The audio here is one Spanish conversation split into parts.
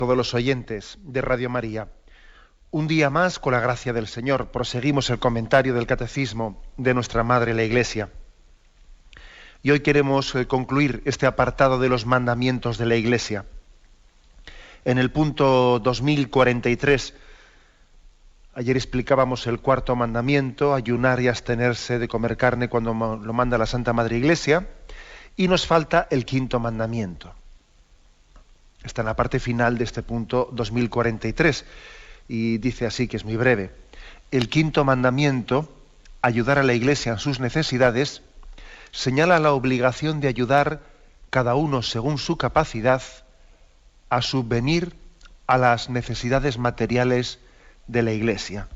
Todos los oyentes de Radio María. Un día más, con la gracia del Señor, proseguimos el comentario del Catecismo de nuestra Madre la Iglesia. Y hoy queremos concluir este apartado de los mandamientos de la Iglesia. En el punto 2043, ayer explicábamos el cuarto mandamiento, ayunar y abstenerse de comer carne cuando lo manda la Santa Madre Iglesia, y nos falta el quinto mandamiento. Está en la parte final de este punto 2043 y dice así, que es muy breve. El quinto mandamiento, ayudar a la Iglesia en sus necesidades, señala la obligación de ayudar cada uno según su capacidad a subvenir a las necesidades materiales de la Iglesia.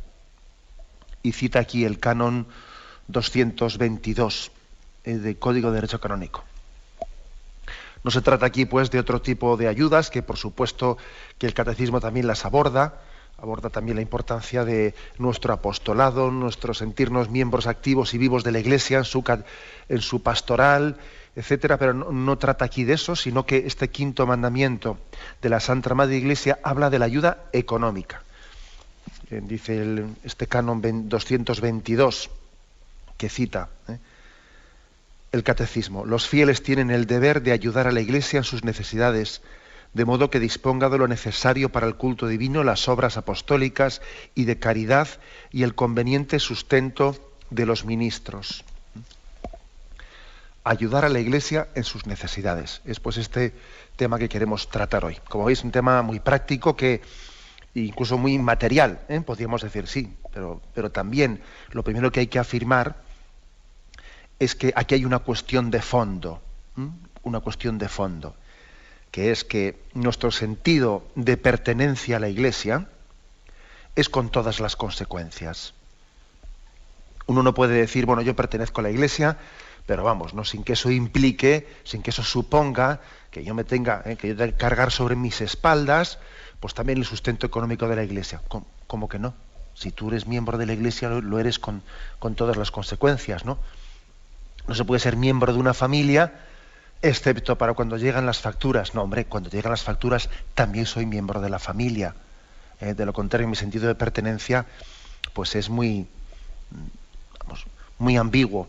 Y cita aquí el canon 222 del Código de Derecho Canónico. No se trata aquí, pues, de otro tipo de ayudas, que por supuesto que el Catecismo también las aborda también la importancia de nuestro apostolado, nuestro sentirnos miembros activos y vivos de la Iglesia en su pastoral, etcétera, pero no trata aquí de eso, sino que este quinto mandamiento de la Santa Madre Iglesia habla de la ayuda económica. Dice este canon 222, que cita el Catecismo: los fieles tienen el deber de ayudar a la Iglesia en sus necesidades, de modo que disponga de lo necesario para el culto divino, las obras apostólicas y de caridad y el conveniente sustento de los ministros. Ayudar a la Iglesia en sus necesidades. Es pues este tema que queremos tratar hoy. Como veis, un tema muy práctico, que incluso muy material, podríamos decir, sí, pero también lo primero que hay que afirmar es que aquí hay una cuestión de fondo, que es que nuestro sentido de pertenencia a la Iglesia es con todas las consecuencias. Uno no puede decir, bueno, yo pertenezco a la Iglesia, pero vamos, no sin que eso implique, sin que eso suponga que yo tenga que cargar sobre mis espaldas, pues también el sustento económico de la Iglesia. ¿Cómo que no? Si tú eres miembro de la Iglesia, lo eres con todas las consecuencias, ¿no? No se puede ser miembro de una familia, excepto para cuando llegan las facturas. No, hombre, cuando llegan las facturas también soy miembro de la familia. De lo contrario, mi sentido de pertenencia pues es muy ambiguo.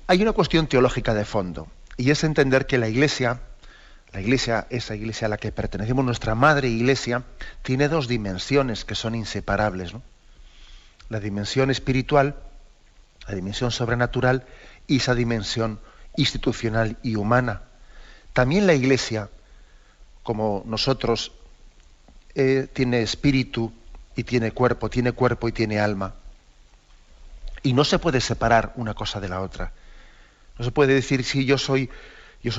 Hay una cuestión teológica de fondo, y es entender que la Iglesia, esa Iglesia a la que pertenecemos, nuestra Madre Iglesia, tiene dos dimensiones que son inseparables, ¿no? La dimensión espiritual, la dimensión sobrenatural, y esa dimensión institucional y humana. También la Iglesia, como nosotros, tiene espíritu y tiene cuerpo y tiene alma. Y no se puede separar una cosa de la otra. No se puede decir, sí, yo soy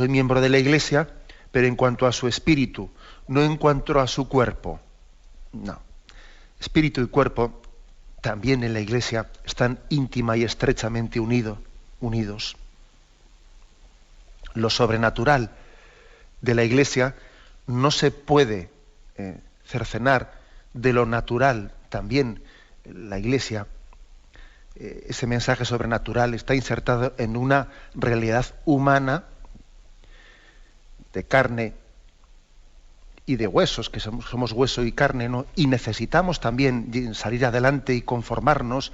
miembro de la Iglesia, pero en cuanto a su espíritu, no en cuanto a su cuerpo. No. Espíritu y cuerpo también en la Iglesia están íntima y estrechamente unidos. Lo sobrenatural de la Iglesia no se puede cercenar de lo natural. También la Iglesia, ese mensaje sobrenatural está insertado en una realidad humana de carne y de huesos, que somos hueso y carne, ¿no? Y necesitamos también salir adelante y conformarnos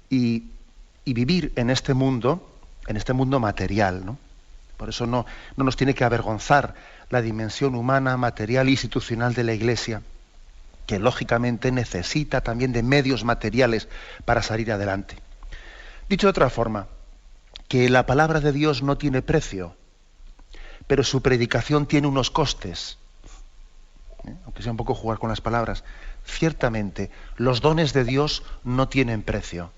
y vivir en este mundo material, ¿no? Por eso no nos tiene que avergonzar la dimensión humana, material e institucional de la Iglesia, que lógicamente necesita también de medios materiales para salir adelante. Dicho de otra forma, que la palabra de Dios no tiene precio, pero su predicación tiene unos costes. Aunque sea un poco jugar con las palabras, ciertamente los dones de Dios no tienen precio,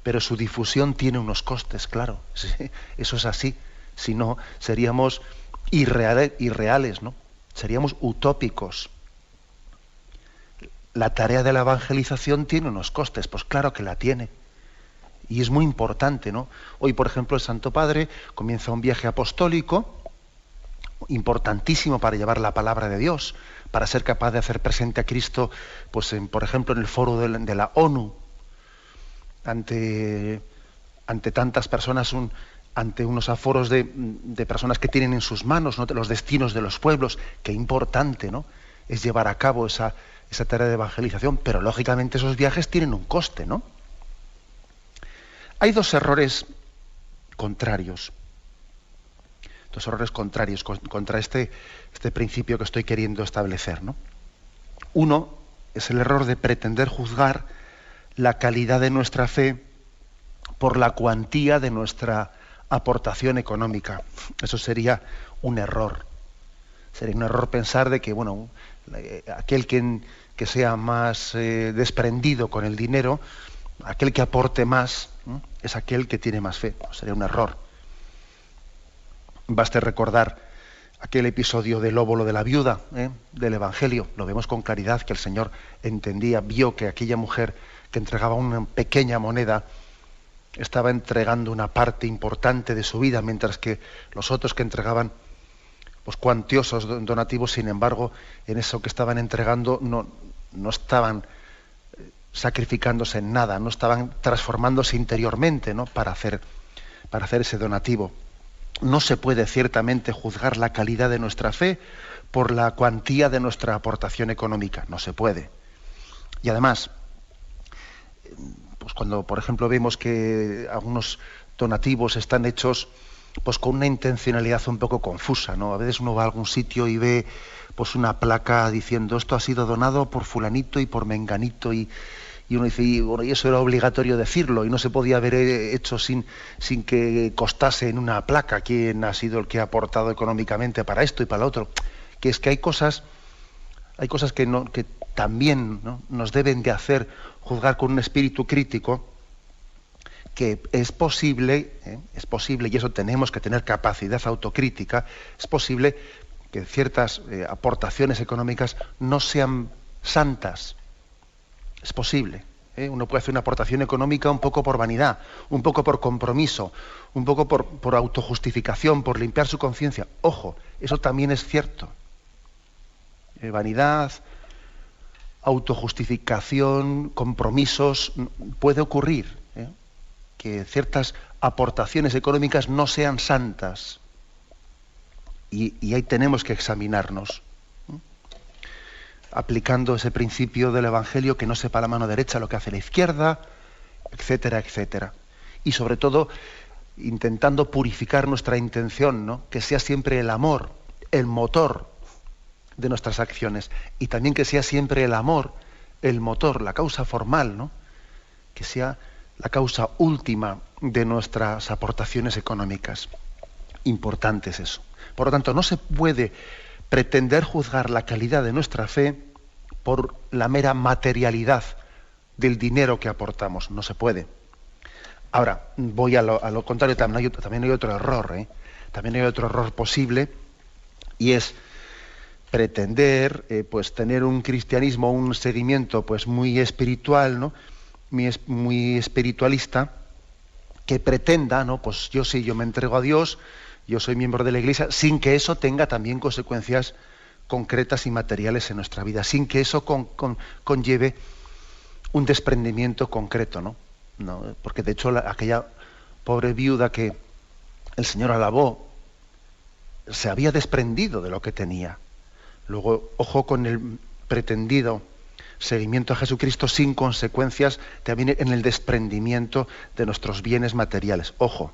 pero su difusión tiene unos costes, claro. Sí, eso es así. Si no, seríamos irreales, ¿no? Seríamos utópicos. La tarea de la evangelización tiene unos costes, pues claro que la tiene. Y es muy importante, ¿no? Hoy, por ejemplo, el Santo Padre comienza un viaje apostólico importantísimo para llevar la palabra de Dios, para ser capaz de hacer presente a Cristo, pues por ejemplo, en el foro de la ONU, ante tantas personas, ante unos aforos de personas que tienen en sus manos, ¿no?, los destinos de los pueblos. Qué importante, ¿no?, es llevar a cabo esa tarea de evangelización, pero lógicamente esos viajes tienen un coste, ¿no? Hay dos errores contrarios contra este principio que estoy queriendo establecer, ¿no? Uno es el error de pretender juzgar la calidad de nuestra fe por la cuantía de nuestra aportación económica. Eso sería un error. Sería un error pensar de que, bueno, aquel que sea más desprendido con el dinero, aquel que aporte más, ¿no?, es aquel que tiene más fe. Sería un error. Baste recordar aquel episodio del óbolo de la viuda, del Evangelio. Lo vemos con claridad, que el Señor entendía, vio que aquella mujer que entregaba una pequeña moneda estaba entregando una parte importante de su vida, mientras que los otros que entregaban pues cuantiosos donativos, sin embargo, en eso que estaban entregando no estaban sacrificándose en nada, no estaban transformándose interiormente, ¿no?, para hacer ese donativo. No se puede ciertamente juzgar la calidad de nuestra fe por la cuantía de nuestra aportación económica. No se puede. Y además, pues cuando, por ejemplo, vemos que algunos donativos están hechos pues con una intencionalidad un poco confusa, ¿no? A veces uno va a algún sitio y ve pues una placa diciendo esto ha sido donado por fulanito y por menganito, y uno dice, y eso era obligatorio decirlo, y no se podía haber hecho sin que constase en una placa quién ha sido el que ha aportado económicamente para esto y para lo otro. Que es que hay cosas que también, ¿no?, nos deben de hacer juzgar con un espíritu crítico, que es posible, y eso tenemos que tener capacidad autocrítica, es posible que ciertas aportaciones económicas no sean santas. Es posible. Uno puede hacer una aportación económica un poco por vanidad, un poco por compromiso, un poco por autojustificación, por limpiar su conciencia. Ojo, eso también es cierto. Vanidad, autojustificación, compromisos, puede ocurrir, que ciertas aportaciones económicas no sean santas. Y ahí tenemos que examinarnos, aplicando ese principio del Evangelio, que no sepa la mano derecha lo que hace la izquierda, etcétera, etcétera. Y sobre todo, intentando purificar nuestra intención, ¿no?, que sea siempre el amor el motor de nuestras acciones, y también que sea siempre el amor el motor, la causa formal, ¿no?, que sea la causa última de nuestras aportaciones económicas. Importante es eso. Por lo tanto, no se puede pretender juzgar la calidad de nuestra fe por la mera materialidad del dinero que aportamos. No se puede. Ahora, voy a lo contrario, también hay otro error, También hay otro error posible, y es pretender pues tener un cristianismo, un seguimiento pues muy espiritual, ¿no?, muy espiritualista, que pretenda, ¿no?, pues yo me entrego a Dios, yo soy miembro de la Iglesia, sin que eso tenga también consecuencias concretas y materiales en nuestra vida, sin que eso conlleve un desprendimiento concreto, ¿no? Porque de hecho aquella pobre viuda que el Señor alabó se había desprendido de lo que tenía. Luego, ojo con el pretendido seguimiento a Jesucristo sin consecuencias también en el desprendimiento de nuestros bienes materiales. Ojo,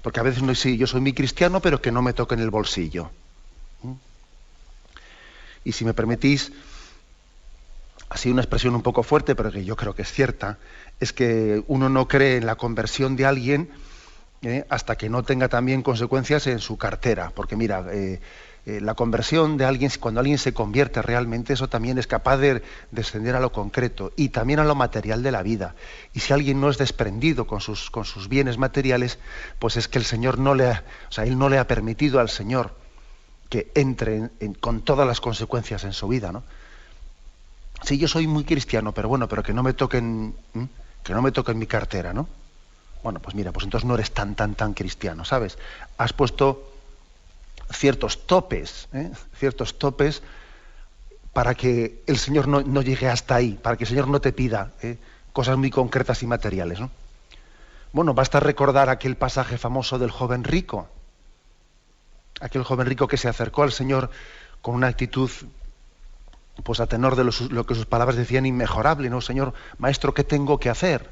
porque a veces yo soy muy cristiano, pero que no me toque en el bolsillo. Y si me permitís, así una expresión un poco fuerte, pero que yo creo que es cierta, es que uno no cree en la conversión de alguien hasta que no tenga también consecuencias en su cartera. Porque mira, la conversión de alguien, cuando alguien se convierte realmente, eso también es capaz de descender a lo concreto y también a lo material de la vida. Y si alguien no es desprendido con sus bienes materiales, pues es que el Señor Él no le ha permitido al Señor que entre con todas las consecuencias en su vida, ¿no? Sí, yo soy muy cristiano, pero que no me toquen mi cartera, ¿no? Bueno, pues mira, pues entonces no eres tan cristiano, ¿sabes? Has puesto ciertos topes para que el Señor no llegue hasta ahí, para que el Señor no te pida cosas muy concretas y materiales, ¿no? Bueno, basta recordar aquel pasaje famoso del joven rico, aquel joven rico que se acercó al Señor con una actitud, pues a tenor de lo que sus palabras decían, inmejorable, ¿no? Señor, maestro, ¿qué tengo que hacer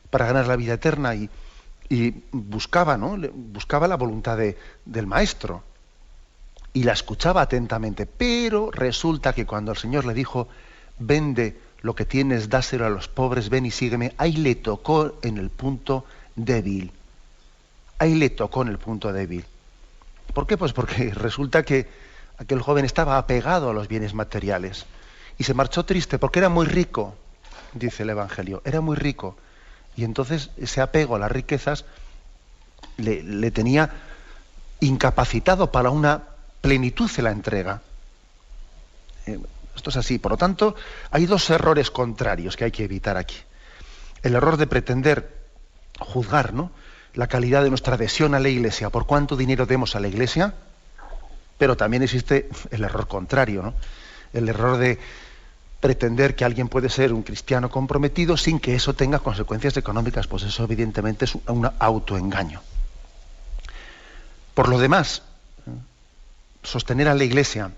para ganar la vida eterna? Y buscaba, ¿no? Buscaba la voluntad del maestro y la escuchaba atentamente, pero resulta que cuando el Señor le dijo, vende lo que tienes, dáselo a los pobres, ven y sígueme, ahí le tocó en el punto débil. Ahí le tocó en el punto débil. ¿Por qué? Pues porque resulta que aquel joven estaba apegado a los bienes materiales y se marchó triste porque era muy rico, dice el Evangelio, era muy rico. Y entonces ese apego a las riquezas le tenía incapacitado para una plenitud en la entrega. Esto es así. Por lo tanto, hay dos errores contrarios que hay que evitar aquí. El error de pretender juzgar, ¿no?, la calidad de nuestra adhesión a la Iglesia por cuánto dinero demos a la Iglesia, pero también existe el error contrario, ¿no? El error de pretender que alguien puede ser un cristiano comprometido sin que eso tenga consecuencias económicas. Pues eso evidentemente es un autoengaño. Por lo demás, sostener a la Iglesia,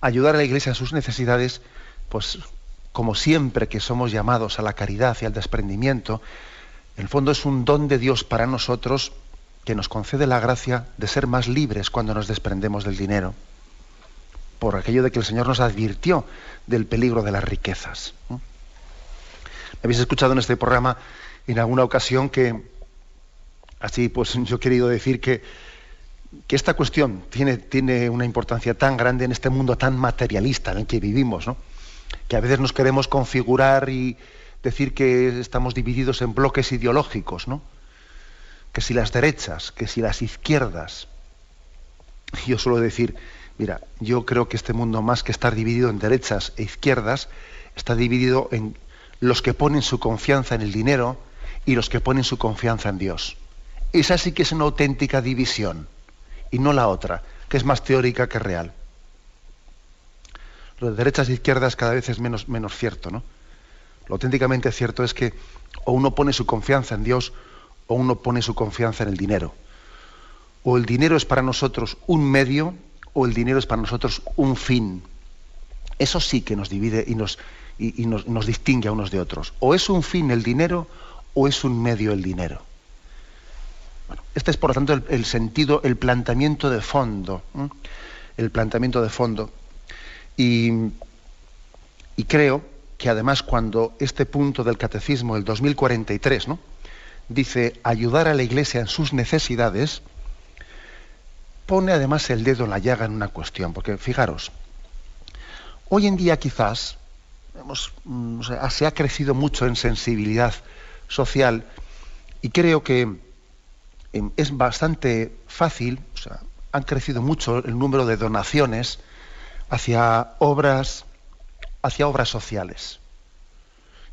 ayudar a la Iglesia en sus necesidades, pues como siempre que somos llamados a la caridad y al desprendimiento, en el fondo es un don de Dios para nosotros que nos concede la gracia de ser más libres cuando nos desprendemos del dinero, por aquello de que el Señor nos advirtió del peligro de las riquezas. Me habéis escuchado en este programa en alguna ocasión que, así pues yo he querido decir que esta cuestión tiene una importancia tan grande en este mundo tan materialista en el que vivimos, ¿no?, que a veces nos queremos configurar y decir que estamos divididos en bloques ideológicos, ¿no?, que si las derechas, que si las izquierdas. Yo suelo decir, mira, yo creo que este mundo, más que estar dividido en derechas e izquierdas, está dividido en los que ponen su confianza en el dinero y los que ponen su confianza en Dios. Esa sí que es una auténtica división, y no la otra, que es más teórica que real. Lo de derechas e izquierdas cada vez es menos cierto, ¿no? Lo auténticamente cierto es que o uno pone su confianza en Dios o uno pone su confianza en el dinero. O el dinero es para nosotros un medio o el dinero es para nosotros un fin. Eso sí que nos divide y nos distingue a unos de otros. O es un fin el dinero o es un medio el dinero. Bueno, este es por lo tanto el sentido, el planteamiento de fondo. El planteamiento de fondo. Y creo que además cuando este punto del Catecismo, el 2043, ¿no?, dice ayudar a la Iglesia en sus necesidades, pone además el dedo en la llaga en una cuestión, porque fijaros, hoy en día quizás se ha crecido mucho en sensibilidad social y creo que es bastante fácil, han crecido mucho el número de donaciones hacia obras sociales.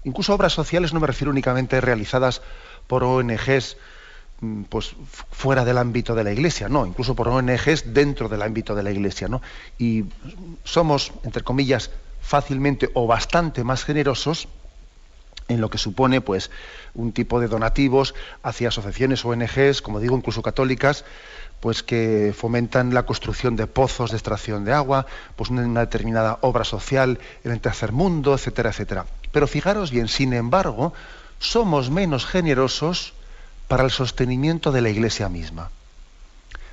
Incluso obras sociales no me refiero únicamente realizadas por ONGs pues fuera del ámbito de la Iglesia, no, incluso por ONGs dentro del ámbito de la Iglesia, ¿no? Y somos, entre comillas, fácilmente o bastante más generosos en lo que supone pues un tipo de donativos hacia asociaciones ONGs, como digo, incluso católicas, pues que fomentan la construcción de pozos de extracción de agua, pues una determinada obra social en el tercer mundo, etcétera, etcétera. Pero fijaros bien, sin embargo, somos menos generosos para el sostenimiento de la Iglesia misma.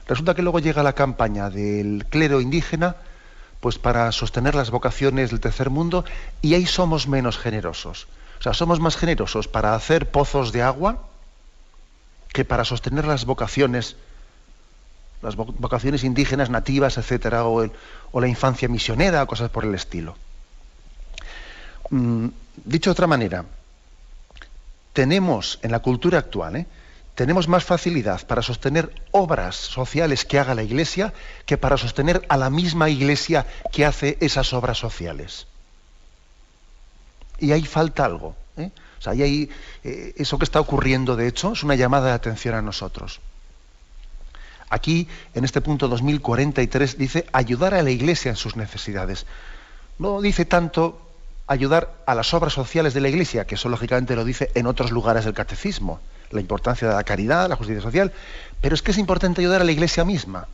Resulta que luego llega la campaña del clero indígena, pues para sostener las vocaciones del tercer mundo, y ahí somos menos generosos. O sea, somos más generosos para hacer pozos de agua que para sostener las vocaciones indígenas, nativas, etcétera, o la infancia misionera, cosas por el estilo. Dicho de otra manera, tenemos en la cultura actual, tenemos más facilidad para sostener obras sociales que haga la Iglesia que para sostener a la misma Iglesia que hace esas obras sociales. Y ahí falta algo. O sea, eso que está ocurriendo, de hecho, es una llamada de atención a nosotros. Aquí, en este punto 2043, dice ayudar a la Iglesia en sus necesidades. No dice tanto ayudar a las obras sociales de la Iglesia, que eso lógicamente lo dice en otros lugares del Catecismo. la importancia de la caridad, la justicia social, pero es que es importante ayudar a la Iglesia misma.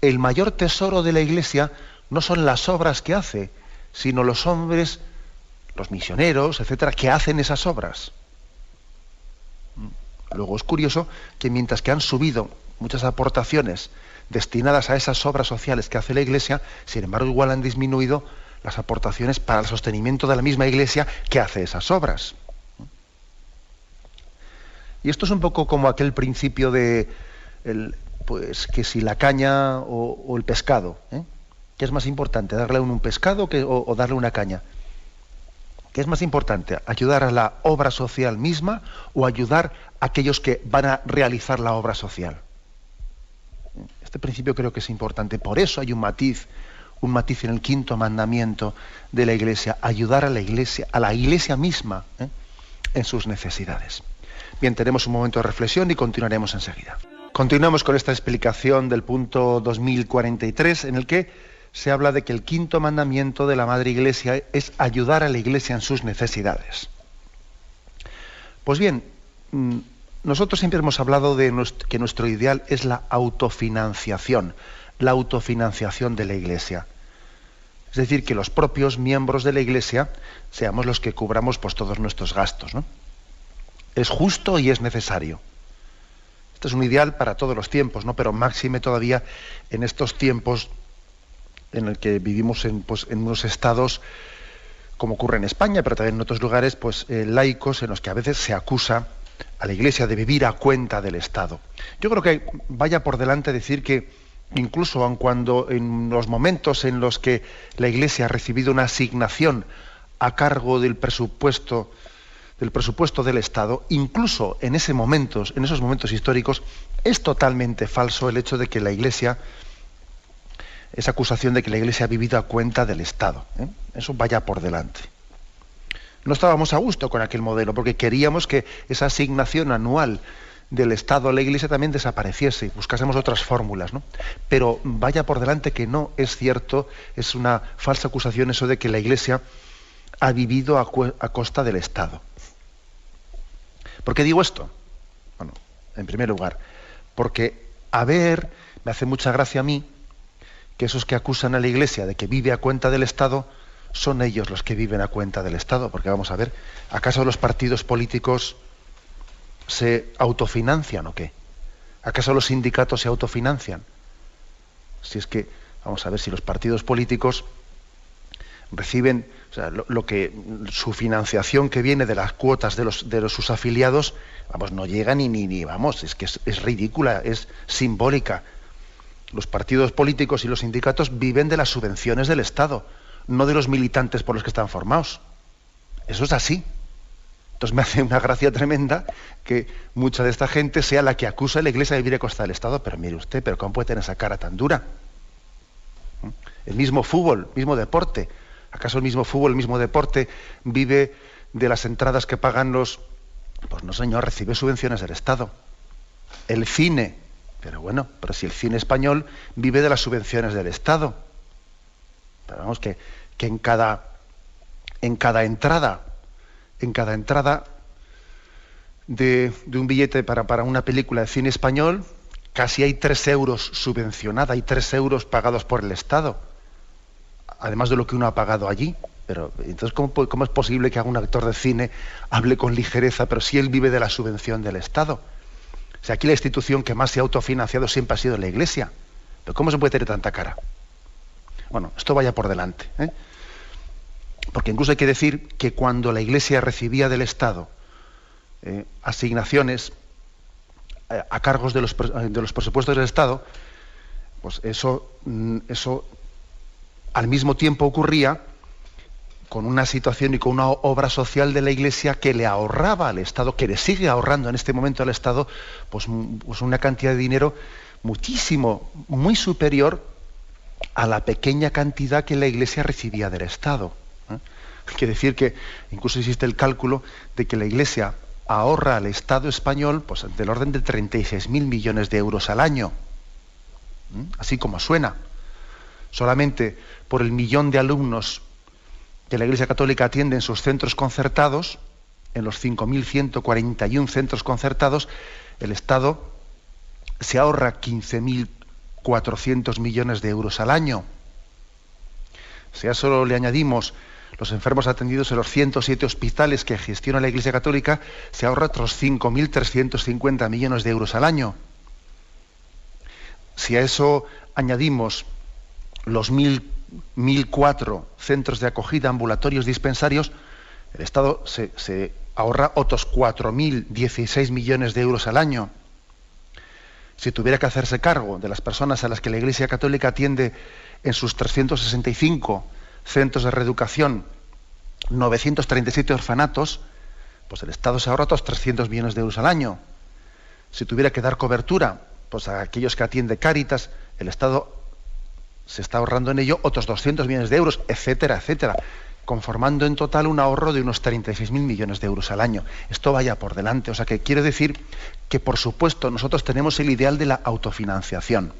El mayor tesoro de la Iglesia no son las obras que hace, sino los hombres, los misioneros, etcétera, que hacen esas obras. Luego es curioso que mientras que han subido muchas aportaciones destinadas a esas obras sociales que hace la Iglesia, sin embargo igual han disminuido las aportaciones para el sostenimiento de la misma Iglesia que hace esas obras. Y esto es un poco como aquel principio de pues que si la caña o el pescado, ¿eh? ¿Qué es más importante, darle a uno un pescado o darle una caña? ¿Qué es más importante, ayudar a la obra social misma o ayudar a aquellos que van a realizar la obra social? Este principio creo que es importante. Por eso hay un matiz en el quinto mandamiento de la Iglesia: ayudar a la Iglesia misma, ¿eh? en sus necesidades. Bien, tenemos un momento de reflexión y continuaremos enseguida. Continuamos con esta explicación del punto 2043, en el que se habla de que el quinto mandamiento de la Madre Iglesia es ayudar a la Iglesia en sus necesidades. Pues bien, nosotros siempre hemos hablado de que nuestro ideal es la autofinanciación de la Iglesia. Es decir, que los propios miembros de la Iglesia seamos los que cubramos pues, todos nuestros gastos, ¿no? Es justo y es necesario. Este es un ideal para todos los tiempos, ¿no? Pero máxime todavía en estos tiempos en el que vivimos en unos estados, como ocurre en España, pero también en otros lugares, laicos, en los que a veces se acusa a la Iglesia de vivir a cuenta del Estado. Yo creo que vaya por delante decir que incluso aun cuando en los momentos en los que la Iglesia ha recibido una asignación a cargo del presupuesto del Estado, incluso en esos momentos históricos, es totalmente falso el hecho de que la Iglesia, esa acusación de que la Iglesia ha vivido a cuenta del Estado, ¿eh? Eso vaya por delante. No estábamos a gusto con aquel modelo, porque queríamos que esa asignación anual del Estado a la Iglesia también desapareciese, buscásemos otras fórmulas, ¿no? Pero vaya por delante que no es cierto, es una falsa acusación eso de que la Iglesia ha vivido a costa del Estado. ¿Por qué digo esto? Bueno, en primer lugar, porque me hace mucha gracia a mí que esos que acusan a la Iglesia de que vive a cuenta del Estado son ellos los que viven a cuenta del Estado, porque vamos a ver, ¿acaso los partidos políticos se autofinancian o qué? ¿Acaso los sindicatos se autofinancian? Si es que, vamos a ver, si los partidos políticos reciben, o sea, su financiación que viene de las cuotas de sus afiliados, vamos, no llega ni vamos, es que es ridícula, es simbólica. Los partidos políticos y los sindicatos viven de las subvenciones del Estado, no de los militantes por los que están formados. Eso es así. Entonces me hace una gracia tremenda que mucha de esta gente sea la que acusa a la Iglesia de vivir a costa del Estado. Pero mire usted, ¿pero cómo puede tener esa cara tan dura? El mismo fútbol, mismo deporte. ¿Acaso el mismo fútbol, el mismo deporte vive de las entradas que pagan los...? Pues no, señor, recibe subvenciones del Estado. El cine, pero si el cine español vive de las subvenciones del Estado. Pero vamos, que en cada entrada de un billete para una película de cine español, casi hay 3 euros subvencionada, hay 3 euros pagados por el Estado, además de lo que uno ha pagado allí. Pero entonces, ¿cómo es posible que un actor de cine hable con ligereza, pero si él vive de la subvención del Estado? O sea, aquí la institución que más se ha autofinanciado siempre ha sido la Iglesia. ¿Pero cómo se puede tener tanta cara? Bueno, esto vaya por delante, ¿eh? Porque incluso hay que decir que cuando la Iglesia recibía del Estado asignaciones a cargos de los presupuestos del Estado, pues eso al mismo tiempo ocurría con una situación y con una obra social de la Iglesia que le ahorraba al Estado, que le sigue ahorrando en este momento al Estado, pues una cantidad de dinero muchísimo, muy superior a la pequeña cantidad que la Iglesia recibía del Estado. Hay que decir que incluso existe el cálculo de que la Iglesia ahorra al Estado español pues del orden de 36.000 millones de euros al año. Así como suena. Solamente por el millón de alumnos que la Iglesia Católica atiende en sus centros concertados, en los 5.141 centros concertados, el Estado se ahorra 15.400 millones de euros al año. Si a eso le añadimos los enfermos atendidos en los 107 hospitales que gestiona la Iglesia Católica, se ahorra otros 5.350 millones de euros al año. Si a eso añadimos los 1.004 centros de acogida, ambulatorios, dispensarios, el Estado se ahorra otros 4.016 millones de euros al año. Si tuviera que hacerse cargo de las personas a las que la Iglesia Católica atiende en sus 365 centros de reeducación, 937 orfanatos, pues el Estado se ahorra otros 300 millones de euros al año. Si tuviera que dar cobertura pues a aquellos que atiende Cáritas, el Estado se está ahorrando en ello otros 200 millones de euros, etcétera, etcétera, conformando en total un ahorro de unos 36.000 millones de euros al año. Esto vaya por delante. O sea, que quiere decir que, por supuesto, nosotros tenemos el ideal de la autofinanciación.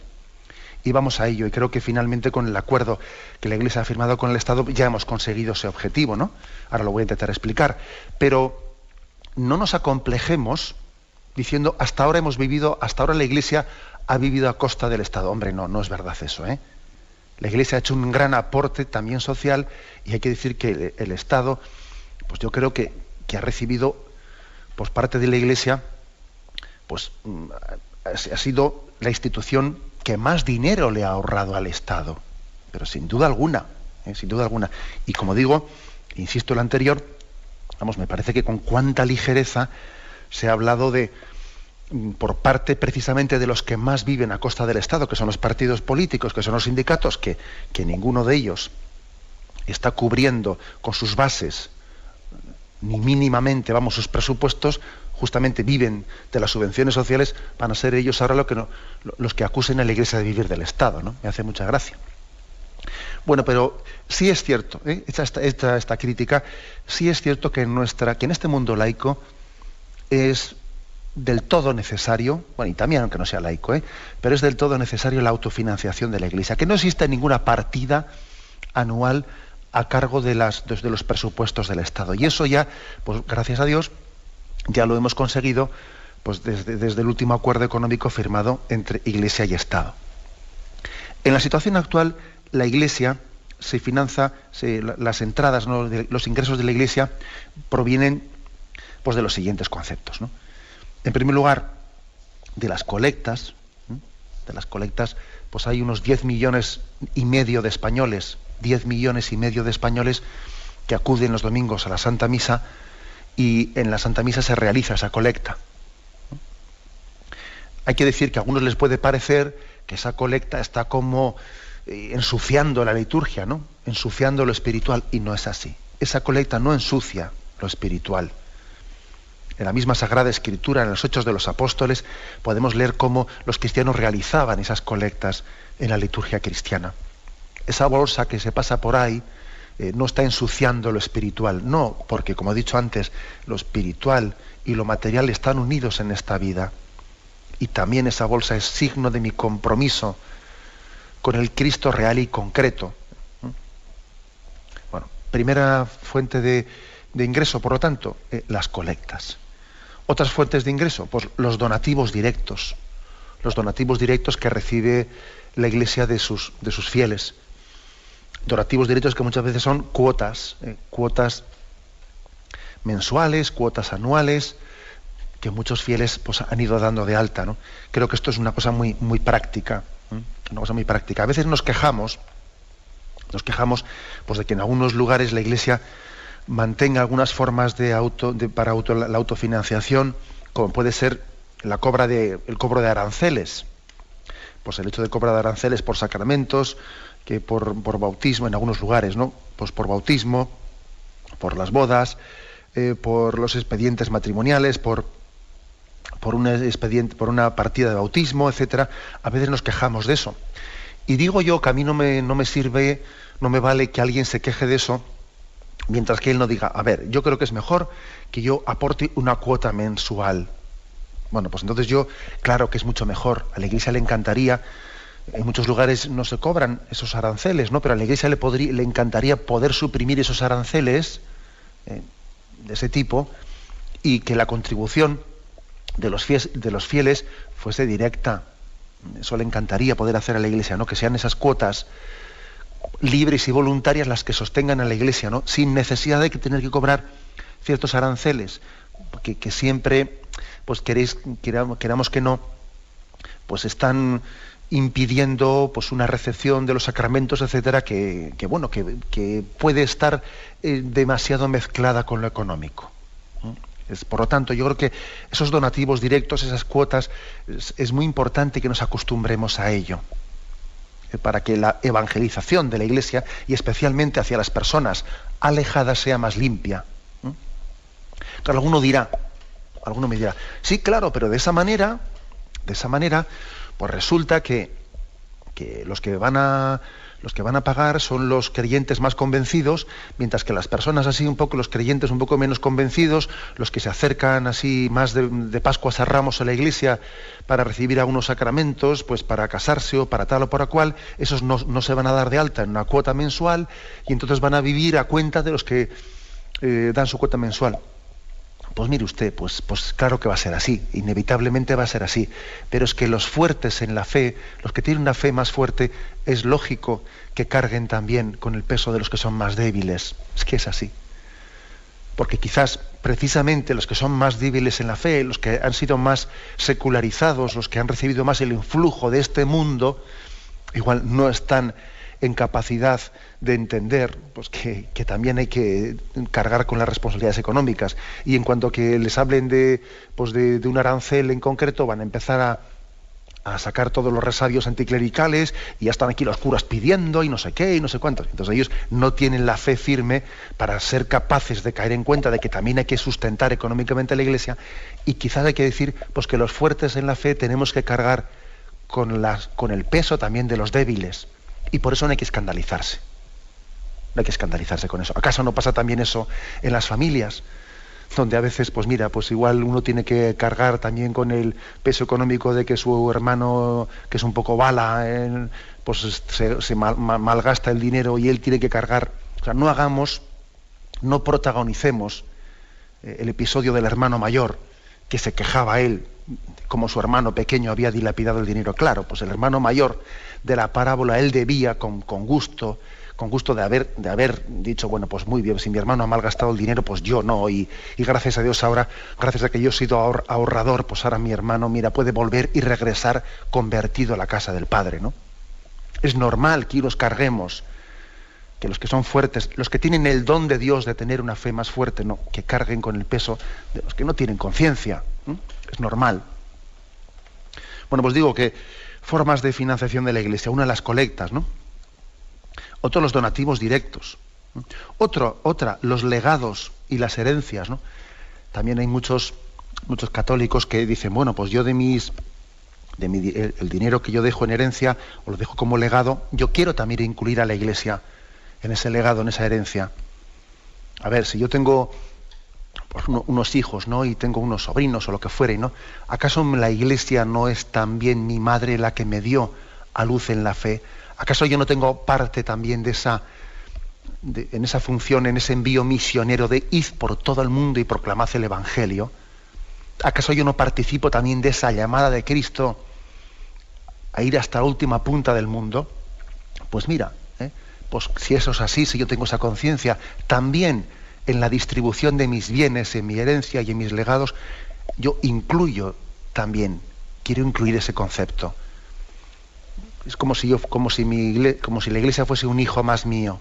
Y vamos a ello. Y creo que finalmente, con el acuerdo que la Iglesia ha firmado con el Estado, ya hemos conseguido ese objetivo, ¿no? Ahora lo voy a intentar explicar. Pero no nos acomplejemos diciendo hasta ahora la Iglesia ha vivido a costa del Estado. Hombre, no es verdad eso, ¿eh? La Iglesia ha hecho un gran aporte también social, y hay que decir que el Estado, pues yo creo que ha recibido, por parte de la Iglesia, pues ha sido la institución que más dinero le ha ahorrado al Estado, pero sin duda alguna, sin duda alguna. Y como digo, insisto en lo anterior, me parece que con cuánta ligereza se ha hablado por parte precisamente de los que más viven a costa del Estado, que son los partidos políticos, que son los sindicatos, que ninguno de ellos está cubriendo con sus bases ni mínimamente, sus presupuestos. Justamente viven de las subvenciones sociales, van a ser ellos ahora los que acusen a la Iglesia de vivir del Estado, ¿no? Me hace mucha gracia. Bueno, pero sí es cierto, esta crítica, sí es cierto que en este mundo laico es del todo necesario, bueno, y también aunque no sea laico, pero es del todo necesario la autofinanciación de la Iglesia, que no existe ninguna partida anual a cargo de los presupuestos del Estado. Y eso ya, pues gracias a Dios, ya lo hemos conseguido, pues desde el último acuerdo económico firmado entre Iglesia y Estado. En la situación actual, la Iglesia se financia, las entradas, ¿no?, los ingresos de la Iglesia provienen, pues, de los siguientes conceptos, ¿no? En primer lugar, de las colectas. Pues hay unos 10,5 millones de españoles, 10,5 millones de españoles que acuden los domingos a la Santa Misa, y en la Santa Misa se realiza esa colecta. Hay que decir que a algunos les puede parecer que esa colecta está como ensuciando la liturgia, ¿no? Ensuciando lo espiritual, y no es así. Esa colecta no ensucia lo espiritual. En la misma Sagrada Escritura, en los Hechos de los Apóstoles, podemos leer cómo los cristianos realizaban esas colectas en la liturgia cristiana. Esa bolsa que se pasa por ahí no está ensuciando lo espiritual, no, porque, como he dicho antes, lo espiritual y lo material están unidos en esta vida. Y también esa bolsa es signo de mi compromiso con el Cristo real y concreto. Bueno, primera fuente de ingreso, por lo tanto, las colectas. Otras fuentes de ingreso, pues los donativos directos. Los donativos directos que recibe la Iglesia de sus fieles. Donativos directos que muchas veces son cuotas mensuales, cuotas anuales, que muchos fieles, pues, han ido dando de alta, ¿no? Creo que esto es una cosa muy, muy práctica, una cosa muy práctica. A veces nos quejamos, pues, de que en algunos lugares la Iglesia mantenga algunas formas la autofinanciación, como puede ser el cobro de aranceles. Pues el hecho de cobrar de aranceles por sacramentos, que por bautismo en algunos lugares, ¿no? Pues por bautismo, por las bodas, por los expedientes matrimoniales, por una partida de bautismo, etcétera. A veces nos quejamos de eso. Y digo yo que a mí no me sirve, no me vale que alguien se queje de eso, mientras que él no diga, a ver, yo creo que es mejor que yo aporte una cuota mensual. Bueno, pues entonces claro que es mucho mejor. A la Iglesia le encantaría. En muchos lugares no se cobran esos aranceles, ¿no? Pero a la Iglesia le encantaría poder suprimir esos aranceles de ese tipo y que la contribución de los fieles fuese directa. Eso le encantaría poder hacer a la Iglesia, ¿no? Que sean esas cuotas libres y voluntarias las que sostengan a la Iglesia, ¿no? Sin necesidad de tener que cobrar ciertos aranceles, que siempre, pues queramos que no, pues están impidiendo pues una recepción de los sacramentos, etcétera, que puede estar demasiado mezclada con lo económico. Por lo tanto, yo creo que esos donativos directos, esas cuotas, es muy importante que nos acostumbremos a ello, para que la evangelización de la Iglesia, y especialmente hacia las personas alejadas, sea más limpia. Claro, alguno me dirá, sí, claro, pero de esa manera, pues resulta que los que van a pagar son los creyentes más convencidos, mientras que las personas así un poco, los creyentes un poco menos convencidos, los que se acercan así más de Pascuas a Ramos a la Iglesia para recibir algunos sacramentos, pues para casarse o para tal o para cual, esos no se van a dar de alta en una cuota mensual y entonces van a vivir a cuenta de los que dan su cuota mensual. Pues mire usted, pues claro que va a ser así, inevitablemente va a ser así, pero es que los fuertes en la fe, los que tienen una fe más fuerte, es lógico que carguen también con el peso de los que son más débiles. Es que es así. Porque quizás precisamente los que son más débiles en la fe, los que han sido más secularizados, los que han recibido más el influjo de este mundo, igual no están en capacidad de entender pues que también hay que cargar con las responsabilidades económicas, y en cuanto que les hablen de un arancel en concreto, van a empezar a sacar todos los resabios anticlericales, y ya están aquí los curas pidiendo y no sé qué y no sé cuántos. Entonces ellos no tienen la fe firme para ser capaces de caer en cuenta de que también hay que sustentar económicamente a la Iglesia, y quizás hay que decir pues que los fuertes en la fe tenemos que cargar con el peso también de los débiles. Y por eso no hay que escandalizarse. No hay que escandalizarse con eso. ¿Acaso no pasa también eso en las familias? Donde a veces, pues mira, pues igual uno tiene que cargar también con el peso económico de que su hermano, que es un poco bala, pues se malgasta el dinero y él tiene que cargar. O sea, no protagonicemos el episodio del hermano mayor, que se quejaba él, como su hermano pequeño había dilapidado el dinero. Claro, pues el hermano mayor de la parábola, él debía con gusto de haber dicho, bueno, pues muy bien, si mi hermano ha malgastado el dinero, pues yo no, y gracias a Dios ahora, gracias a que yo he sido ahorrador, pues ahora mi hermano, mira, puede volver y regresar convertido a la casa del Padre, ¿no? Es normal que los carguemos, que los que son fuertes, los que tienen el don de Dios de tener una fe más fuerte, no, que carguen con el peso de los que no tienen conciencia. Es normal. Bueno, pues digo que formas de financiación de la Iglesia, una las colectas, ¿no? Otro, los donativos directos. Otra, los legados y las herencias, ¿no? También hay muchos católicos que dicen, bueno, pues yo el dinero que yo dejo en herencia, o lo dejo como legado, yo quiero también incluir a la Iglesia en ese legado, en esa herencia. A ver, si yo tengo pues, unos hijos, ¿no? Y tengo unos sobrinos o lo que fuere, ¿no? ¿Acaso la Iglesia no es también mi madre la que me dio a luz en la fe? ¿Acaso yo no tengo parte también en esa función, en ese envío misionero de id por todo el mundo y proclamad el Evangelio? ¿Acaso yo no participo también de esa llamada de Cristo a ir hasta la última punta del mundo? Pues mira, pues si eso es así, si yo tengo esa conciencia, también en la distribución de mis bienes, en mi herencia y en mis legados, yo quiero incluir ese concepto. Es como si la Iglesia fuese un hijo más mío,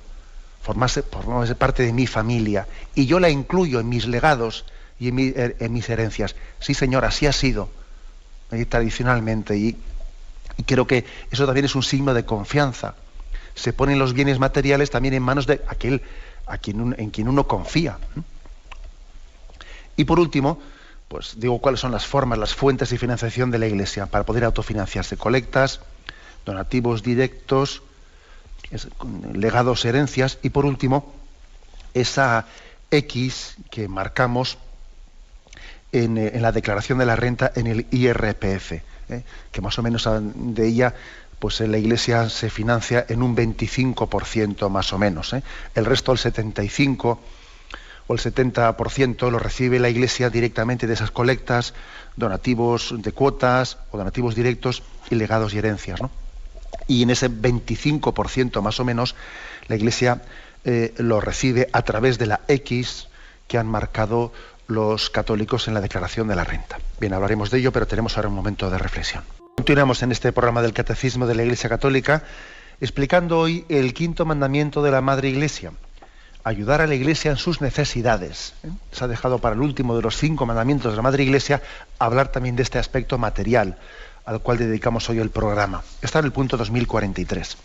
formase parte de mi familia, y yo la incluyo en mis legados y en mis herencias. Sí, Señor, así ha sido tradicionalmente, y creo que eso también es un signo de confianza. Se ponen los bienes materiales también en manos de aquel en quien uno confía. Y por último, pues digo cuáles son las formas, las fuentes de financiación de la Iglesia para poder autofinanciarse: colectas, donativos directos, legados, herencias, y por último, esa X que marcamos en la declaración de la renta, en el IRPF, que más o menos de ella pues la Iglesia se financia en un 25% más o menos. El resto, el 75%, o el 70% lo recibe la Iglesia directamente de esas colectas, donativos de cuotas o donativos directos y legados y herencias, ¿no? Y en ese 25% más o menos la Iglesia lo recibe a través de la X que han marcado los católicos en la declaración de la renta. Bien, hablaremos de ello, pero tenemos ahora un momento de reflexión. Continuamos en este programa del Catecismo de la Iglesia Católica, explicando hoy el quinto mandamiento de la Madre Iglesia: ayudar a la Iglesia en sus necesidades. Se ha dejado para el último de los 5 mandamientos de la Madre Iglesia hablar también de este aspecto material, al cual dedicamos hoy el programa. Está en el punto 2043.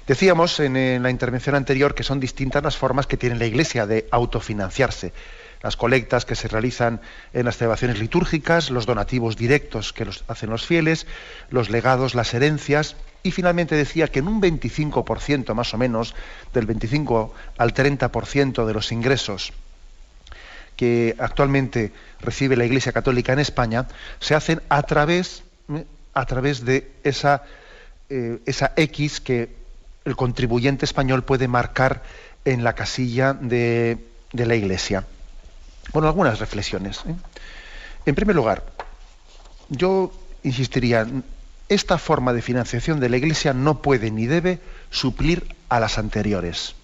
Decíamos en la intervención anterior que son distintas las formas que tiene la Iglesia de autofinanciarse. Las colectas que se realizan en las celebraciones litúrgicas, los donativos directos que hacen los fieles, los legados, las herencias, y finalmente decía que en un 25% más o menos, del 25 al 30% de los ingresos que actualmente recibe la Iglesia Católica en España, se hacen a través de esa X que el contribuyente español puede marcar en la casilla de la Iglesia. Bueno, algunas reflexiones. En primer lugar, yo insistiría, esta forma de financiación de la Iglesia no puede ni debe suplir a las anteriores.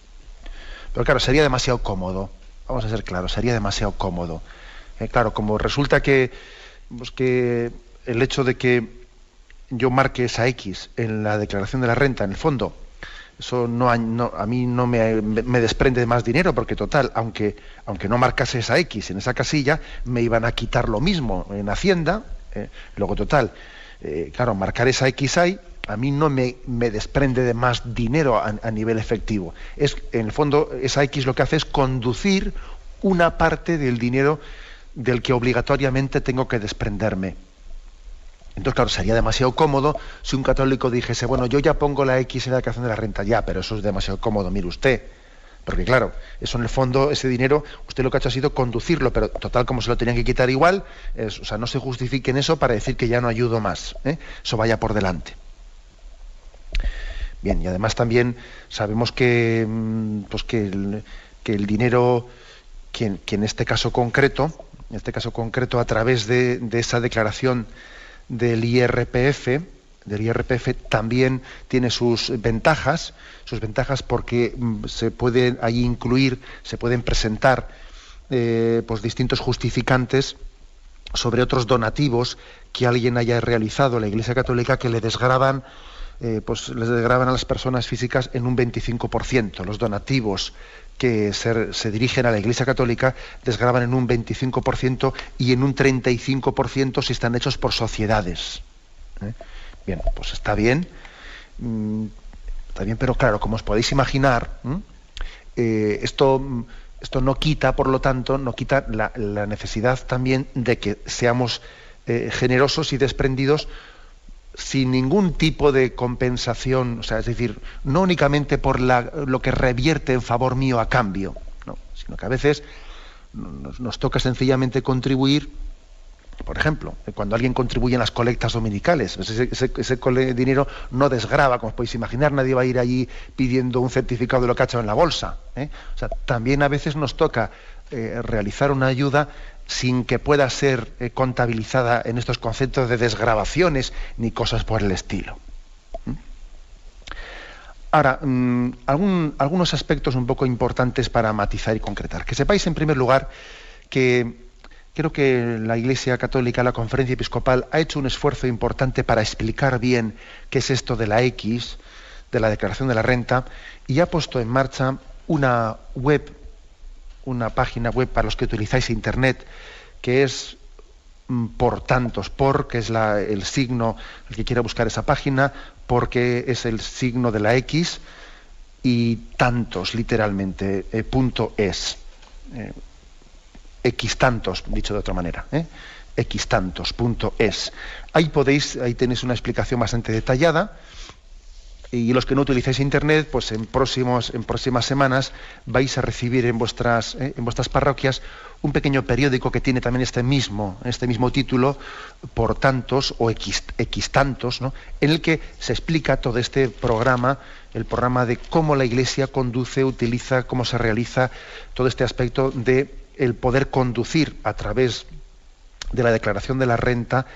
Pero claro, sería demasiado cómodo. Vamos a ser claros, sería demasiado cómodo. Claro, como resulta que el hecho de que yo marque esa X en la declaración de la renta, en el fondo, eso a mí no me desprende de más dinero, porque total, aunque no marcase esa X en esa casilla, me iban a quitar lo mismo en Hacienda. Luego total, claro, marcar esa X ahí, a mí no me desprende de más dinero a nivel efectivo. En el fondo, esa X lo que hace es conducir una parte del dinero del que obligatoriamente tengo que desprenderme. Entonces, claro, sería demasiado cómodo si un católico dijese, bueno, yo ya pongo la X en la declaración de la renta, ya, pero eso es demasiado cómodo, mire usted. Porque claro, eso en el fondo, ese dinero, usted lo que ha hecho ha sido conducirlo, pero total, como se lo tenían que quitar igual, o sea, no se justifique en eso para decir que ya no ayudo más. Eso vaya por delante. Bien, y además también sabemos que el dinero, que en este caso concreto, a través de esa declaración del IRPF también tiene sus ventajas porque se pueden ahí incluir, se pueden presentar distintos justificantes sobre otros donativos que alguien haya realizado a la Iglesia Católica que les desgravan a las personas físicas en un 25%. Los donativos que se dirigen a la Iglesia Católica desgravan en un 25% y en un 35% si están hechos por sociedades. Bien, pues está bien, pero claro, como os podéis imaginar, esto no quita, por lo tanto, la necesidad también de que seamos generosos y desprendidos sin ningún tipo de compensación, o sea, es decir, no únicamente por lo que revierte en favor mío a cambio, no, sino que a veces nos toca sencillamente contribuir. Por ejemplo, cuando alguien contribuye en las colectas dominicales, ese dinero no desgrava, como os podéis imaginar, nadie va a ir allí pidiendo un certificado de lo que ha echado en la bolsa. O sea, también a veces nos toca realizar una ayuda sin que pueda ser contabilizada en estos conceptos de desgravaciones ni cosas por el estilo. Ahora, algunos aspectos un poco importantes para matizar y concretar. Que sepáis, en primer lugar, que creo que la Iglesia Católica, la Conferencia Episcopal, ha hecho un esfuerzo importante para explicar bien qué es esto de la X, de la declaración de la renta, y ha puesto en marcha una página web para los que utilizáis Internet, que es que es el signo, el que quiera buscar esa página, porque es el signo de la X, y tantos, literalmente, .es. Xtantos, dicho de otra manera, xtantos.es. Ahí tenéis una explicación bastante detallada Y los que no utilizáis internet, pues en próximas semanas vais a recibir en vuestras parroquias un pequeño periódico que tiene también este mismo título, por tantos o X tantos, ¿no? En el que se explica todo este programa, el programa de cómo la Iglesia conduce, utiliza, cómo se realiza todo este aspecto de el poder conducir a través de la declaración de la renta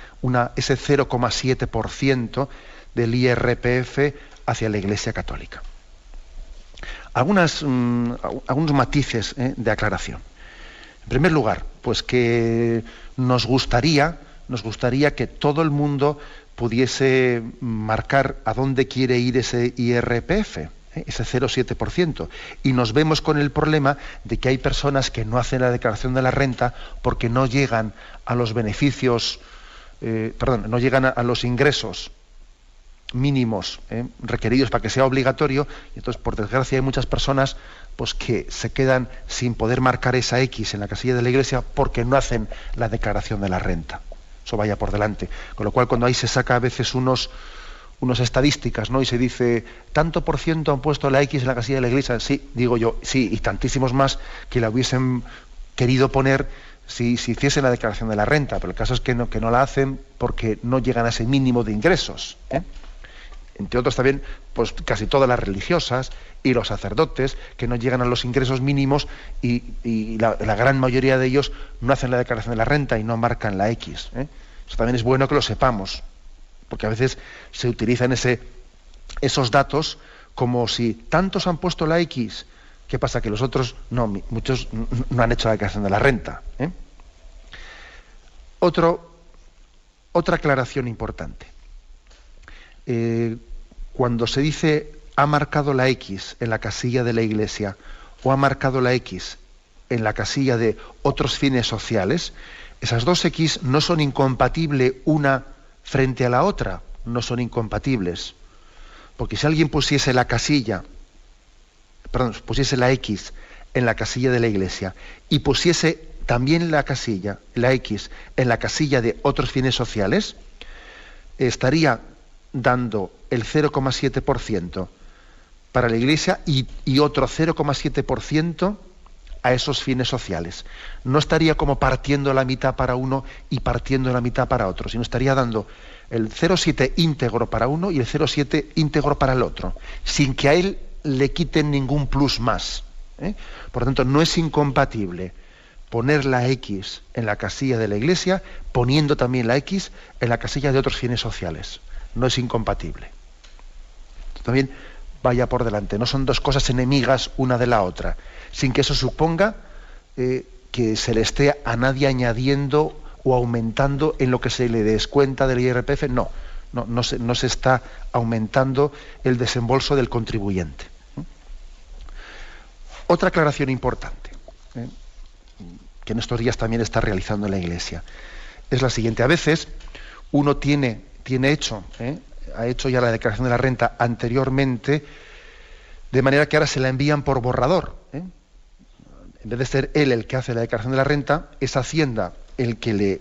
ese 0,7% del IRPF hacia la Iglesia Católica. Algunos matices de aclaración. En primer lugar, pues que nos gustaría que todo el mundo pudiese marcar a dónde quiere ir ese IRPF, ese 0,7%. Y nos vemos con el problema de que hay personas que no hacen la declaración de la renta porque no llegan a los beneficios, no llegan a los ingresos mínimos requeridos para que sea obligatorio, y entonces por desgracia hay muchas personas pues que se quedan sin poder marcar esa X en la casilla de la Iglesia porque no hacen la declaración de la renta. Eso vaya por delante. Con lo cual, cuando ahí se saca a veces unos estadísticas, ¿no? Y se dice, tanto por ciento han puesto la X en la casilla de la Iglesia, sí, digo yo, sí, y tantísimos más que la hubiesen querido poner si hiciesen la declaración de la renta, pero el caso es que no la hacen porque no llegan a ese mínimo de ingresos, Entre otros también, pues casi todas las religiosas y los sacerdotes que no llegan a los ingresos mínimos y la gran mayoría de ellos no hacen la declaración de la renta y no marcan la X. Eso también es bueno que lo sepamos, porque a veces se utilizan esos datos como si tantos han puesto la X, ¿qué pasa? Que los otros no, muchos no han hecho la declaración de la renta. Otra aclaración importante. Cuando se dice ha marcado la X en la casilla de la Iglesia o ha marcado la X en la casilla de otros fines sociales, esas dos X no son incompatibles una frente a la otra, no son incompatibles. Porque si alguien pusiese la X en la casilla de la Iglesia y pusiese también la X en la casilla de otros fines sociales, estaría dando el 0,7% para la Iglesia y otro 0,7% a esos fines sociales. No estaría como partiendo la mitad para uno y partiendo la mitad para otro, sino estaría dando el 0,7 íntegro para uno y el 0,7 íntegro para el otro, sin que a él le quiten ningún plus más. Por lo tanto, no es incompatible poner la X en la casilla de la Iglesia, poniendo también la X en la casilla de otros fines sociales. No es incompatible. También vaya por delante. No son dos cosas enemigas una de la otra, sin que eso suponga que se le esté a nadie añadiendo o aumentando en lo que se le descuenta del IRPF. No se está aumentando el desembolso del contribuyente. Otra aclaración importante, que en estos días también está realizando la Iglesia, es la siguiente. A veces uno ha hecho ya la declaración de la renta anteriormente, de manera que ahora se la envían por borrador. En vez de ser él el que hace la declaración de la renta, es Hacienda el que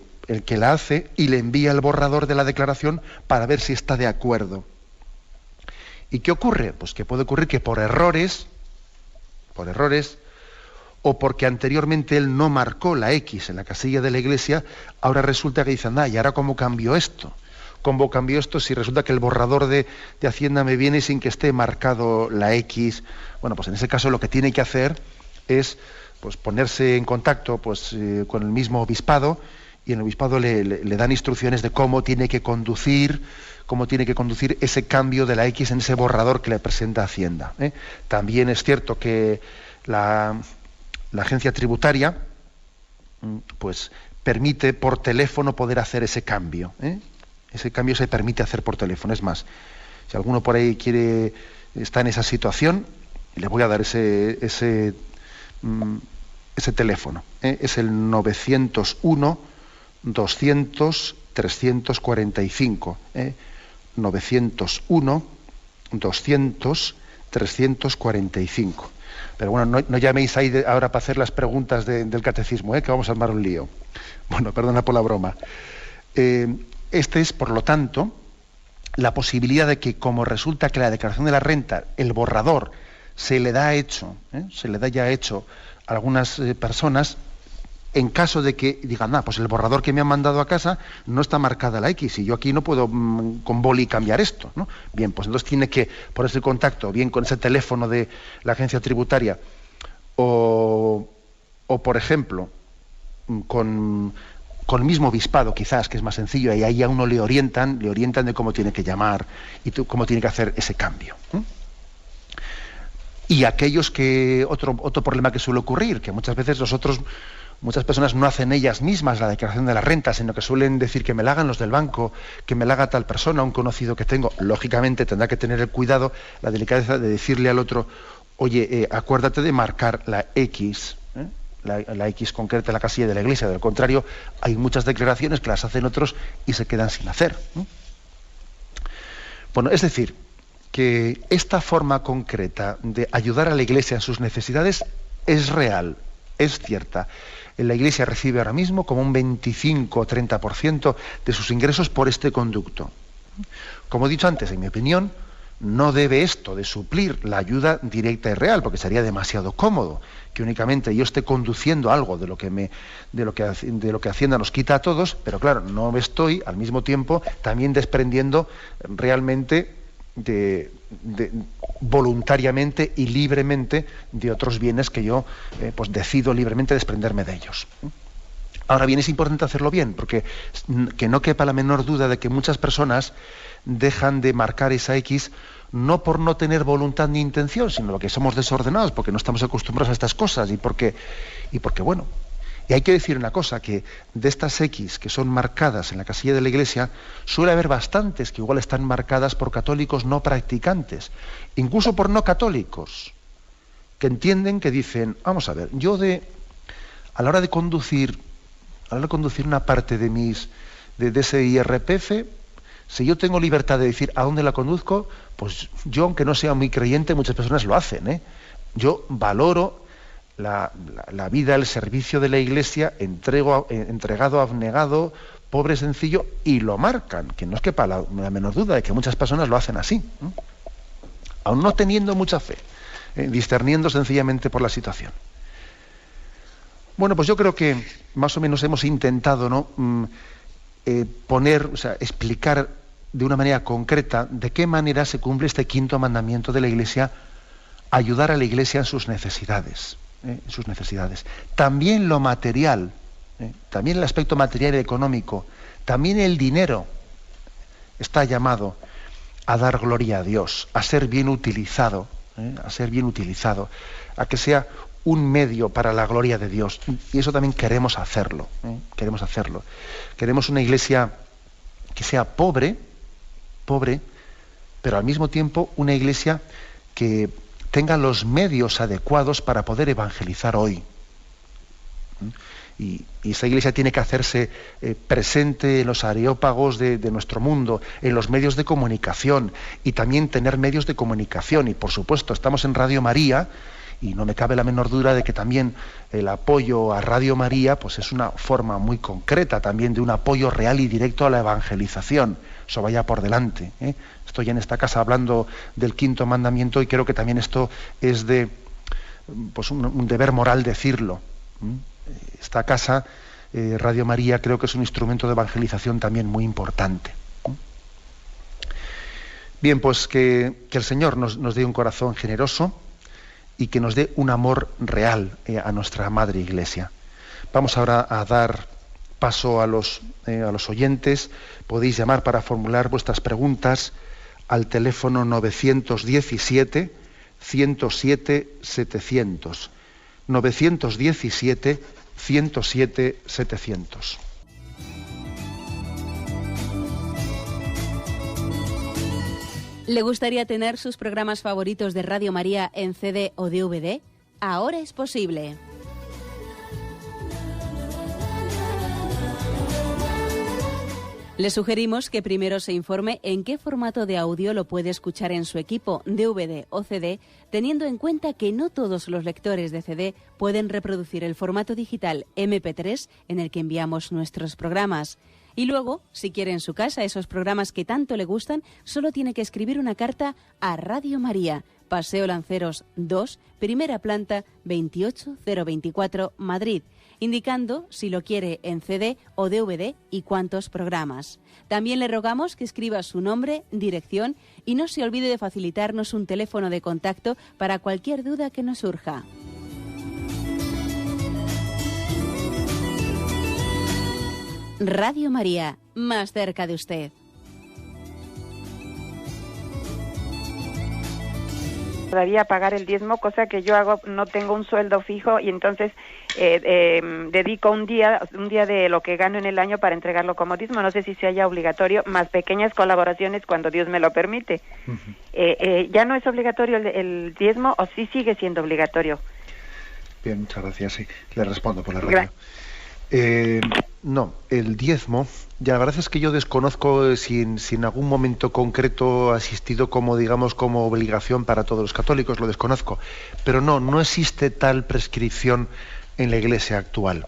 la hace y le envía el borrador de la declaración para ver si está de acuerdo. ¿Y qué ocurre? Pues que puede ocurrir que por errores, o porque anteriormente él no marcó la X en la casilla de la Iglesia, ahora resulta que dicen, ¿y ahora cómo cambió esto? ¿Cómo cambió esto si resulta que el borrador de Hacienda me viene sin que esté marcado la X? Bueno, pues en ese caso lo que tiene que hacer es pues ponerse en contacto con el mismo obispado, y en el obispado le dan instrucciones de cómo tiene que conducir ese cambio de la X en ese borrador que le presenta Hacienda. También es cierto que la agencia tributaria pues permite por teléfono poder hacer ese cambio. Ese cambio se permite hacer por teléfono. Es más, si alguno por ahí está en esa situación, le voy a dar ese teléfono. Es el 901 200 345. 901 200 345. Pero bueno, no llaméis ahí ahora para hacer las preguntas del catecismo, que vamos a armar un lío. Bueno, perdona por la broma. Este es, por lo tanto, la posibilidad de que, como resulta que la declaración de la renta, el borrador, se le da ya hecho a algunas personas, en caso de que digan, pues el borrador que me han mandado a casa no está marcada la X y yo aquí no puedo con boli cambiar esto, ¿no? Bien, pues entonces tiene que ponerse en contacto bien con ese teléfono de la agencia tributaria o por ejemplo, con el mismo obispado, quizás, que es más sencillo, y ahí a uno le orientan de cómo tiene que llamar y cómo tiene que hacer ese cambio. Y aquellos que, otro problema que suele ocurrir, que muchas veces muchas personas no hacen ellas mismas la declaración de la renta, sino que suelen decir que me la hagan los del banco, que me la haga tal persona, un conocido que tengo. Lógicamente tendrá que tener el cuidado, la delicadeza de decirle al otro, oye, acuérdate de marcar la X, la X concreta en la casilla de la iglesia. Del contrario, hay muchas declaraciones que las hacen otros y se quedan sin hacer. Bueno, es decir, que esta forma concreta de ayudar a la iglesia en sus necesidades es real, es cierta. La iglesia recibe ahora mismo como un 25 o 30% de sus ingresos por este conducto. Como he dicho antes, en mi opinión, no debe esto de suplir la ayuda directa y real, porque sería demasiado cómodo que únicamente yo esté conduciendo algo de lo que Hacienda nos quita a todos, pero claro, no me estoy al mismo tiempo también desprendiendo realmente voluntariamente y libremente de otros bienes que yo pues decido libremente desprenderme de ellos. Ahora bien, es importante hacerlo bien, porque que no quepa la menor duda de que muchas personas dejan de marcar esa X no por no tener voluntad ni intención, sino porque somos desordenados, porque no estamos acostumbrados a estas cosas y porque bueno. Y hay que decir una cosa, que de estas X que son marcadas en la casilla de la iglesia, suele haber bastantes que igual están marcadas por católicos no practicantes, incluso por no católicos, que entienden, que dicen, vamos a ver, a la hora de conducir una parte de ese IRPF, si yo tengo libertad de decir a dónde la conduzco, pues yo, aunque no sea muy creyente, muchas personas lo hacen, Yo valoro la vida, el servicio de la iglesia, entregado, abnegado, pobre, sencillo, y lo marcan, que no es quepa la menor duda de que muchas personas lo hacen así, aún no teniendo mucha fe, discerniendo sencillamente por la situación. Bueno, pues yo creo que más o menos hemos intentado explicar de una manera concreta de qué manera se cumple este quinto mandamiento de la Iglesia, ayudar a la Iglesia en sus necesidades. También lo material, también el aspecto material y económico, también el dinero está llamado a dar gloria a Dios, a ser bien utilizado, a que sea un medio para la gloria de Dios. Y eso también queremos hacerlo. Queremos una iglesia que sea pobre, pero al mismo tiempo una iglesia que tenga los medios adecuados para poder evangelizar hoy. Y esa iglesia tiene que hacerse presente en los areópagos de nuestro mundo, en los medios de comunicación, y también tener medios de comunicación. Y por supuesto, estamos en Radio María, y no me cabe la menor duda de que también el apoyo a Radio María pues es una forma muy concreta también de un apoyo real y directo a la evangelización. Eso vaya por delante. Estoy en esta casa hablando del quinto mandamiento y creo que también esto es de pues un deber moral decirlo. Esta casa, Radio María, creo que es un instrumento de evangelización también muy importante. Bien, pues que el Señor nos dé un corazón generoso y que nos dé un amor real a nuestra Madre Iglesia. Vamos ahora a dar paso a los oyentes. Podéis llamar para formular vuestras preguntas al teléfono 917 107 700. 917 107 700. ¿Le gustaría tener sus programas favoritos de Radio María en CD o DVD? Ahora es posible. Le sugerimos que primero se informe en qué formato de audio lo puede escuchar en su equipo, DVD o CD, teniendo en cuenta que no todos los lectores de CD pueden reproducir el formato digital MP3 en el que enviamos nuestros programas. Y luego, si quiere en su casa esos programas que tanto le gustan, solo tiene que escribir una carta a Radio María, Paseo Lanceros 2, primera planta, 28024, Madrid, indicando si lo quiere en CD o DVD y cuántos programas. También le rogamos que escriba su nombre, dirección y no se olvide de facilitarnos un teléfono de contacto para cualquier duda que nos surja. Radio María, más cerca de usted. Todavía pagar el diezmo, cosa que yo hago, no tengo un sueldo fijo y entonces dedico un día de lo que gano en el año para entregarlo como diezmo. No sé si se haya obligatorio, más pequeñas colaboraciones cuando Dios me lo permite. ¿Ya no es obligatorio el diezmo o sí sigue siendo obligatorio? Bien, muchas gracias. Sí, le respondo por la radio. No, el diezmo, ya la verdad es que yo desconozco si en algún momento concreto ha existido como, digamos, como obligación para todos los católicos, lo desconozco, pero no existe tal prescripción en la Iglesia actual.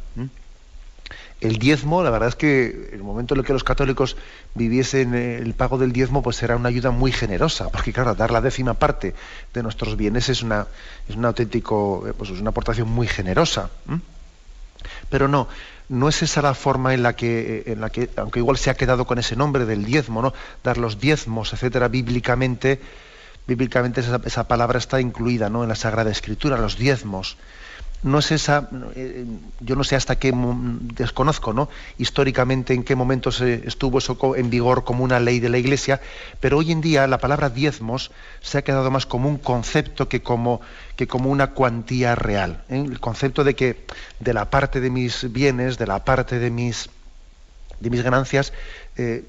El diezmo, la verdad es que en el momento en el que los católicos viviesen el pago del diezmo, pues era una ayuda muy generosa, porque claro, dar la 10ª parte de nuestros bienes es un auténtico, pues es una aportación muy generosa. Pero no es esa la forma en la que, aunque igual se ha quedado con ese nombre del diezmo, ¿no? Dar los diezmos, etcétera, bíblicamente esa palabra está incluida, ¿no?, en la Sagrada Escritura, los diezmos. No es esa, yo no sé hasta qué, desconozco, ¿no?, históricamente en qué momento estuvo eso en vigor como una ley de la Iglesia, pero hoy en día la palabra diezmos se ha quedado más como un concepto que como una cuantía real, ¿eh? El concepto de que de la parte de mis bienes, de la parte de mis ganancias,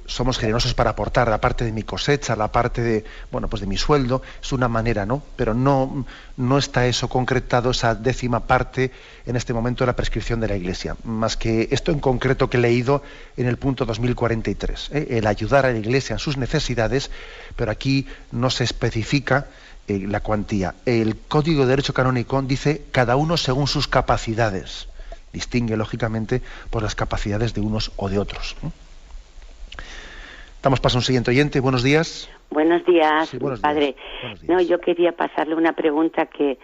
somos generosos para aportar, la parte de mi cosecha, la parte de, pues de mi sueldo, es una manera, ¿no? Pero no está eso concretado, esa 10ª parte en este momento de la prescripción de la Iglesia, más que esto en concreto que he leído en el punto 2043, el ayudar a la Iglesia en sus necesidades, pero aquí no se especifica la cuantía. El Código de Derecho Canónico dice cada uno según sus capacidades. Distingue, lógicamente, por las capacidades de unos o de otros. Damos paso a un siguiente oyente. Buenos días. Buenos días, sí, buenos padre. Días. Buenos días. No, yo quería pasarle una pregunta que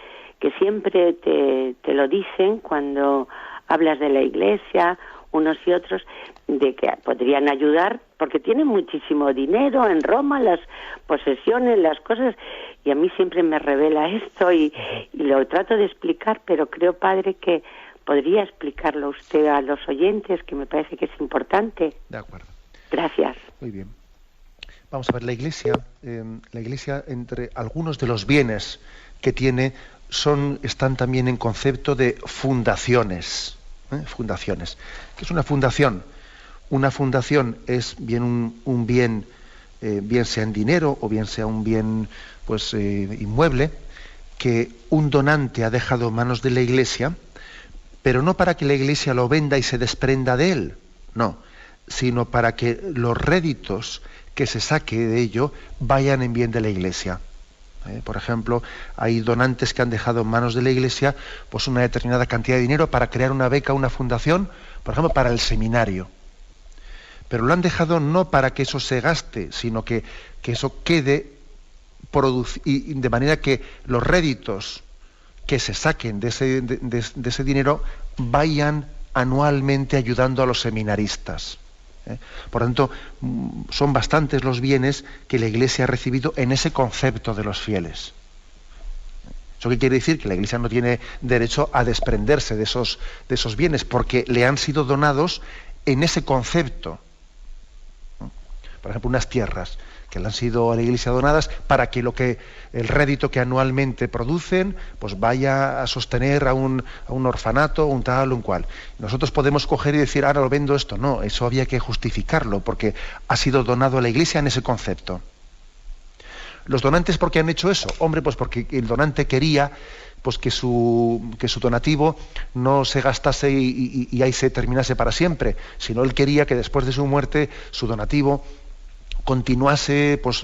siempre te lo dicen cuando hablas de la Iglesia, unos y otros, de que podrían ayudar, porque tienen muchísimo dinero en Roma, las posesiones, las cosas, y a mí siempre me revela esto y lo trato de explicar, pero creo, padre, que podría explicarlo usted a los oyentes, que me parece que es importante. De acuerdo. Gracias. Muy bien. Vamos a ver, la Iglesia, entre algunos de los bienes que tiene, están también en concepto de fundaciones. Fundaciones. ¿Qué es una fundación? Una fundación es bien un bien, bien sea en dinero o bien sea un bien, pues, inmueble, que un donante ha dejado en manos de la Iglesia, pero no para que la Iglesia lo venda y se desprenda de él, no, sino para que los réditos que se saque de ello vayan en bien de la Iglesia. Por ejemplo, hay donantes que han dejado en manos de la Iglesia pues una determinada cantidad de dinero para crear una beca, una fundación, por ejemplo, para el seminario. Pero lo han dejado no para que eso se gaste, sino que eso quede y de manera que los réditos que se saquen de ese dinero vayan anualmente ayudando a los seminaristas. Por tanto, son bastantes los bienes que la Iglesia ha recibido en ese concepto de los fieles. ¿Eso qué quiere decir? Que la Iglesia no tiene derecho a desprenderse de esos bienes, porque le han sido donados en ese concepto. Por ejemplo, unas tierras que le han sido a la Iglesia donadas para que el rédito que anualmente producen pues vaya a sostener a un orfanato, un tal o un cual. Nosotros podemos coger y decir, ahora lo vendo esto. No, eso había que justificarlo porque ha sido donado a la Iglesia en ese concepto. ¿Los donantes por qué han hecho eso? Hombre, pues porque el donante quería pues que su donativo no se gastase y ahí se terminase para siempre, sino él quería que después de su muerte su donativo continuase pues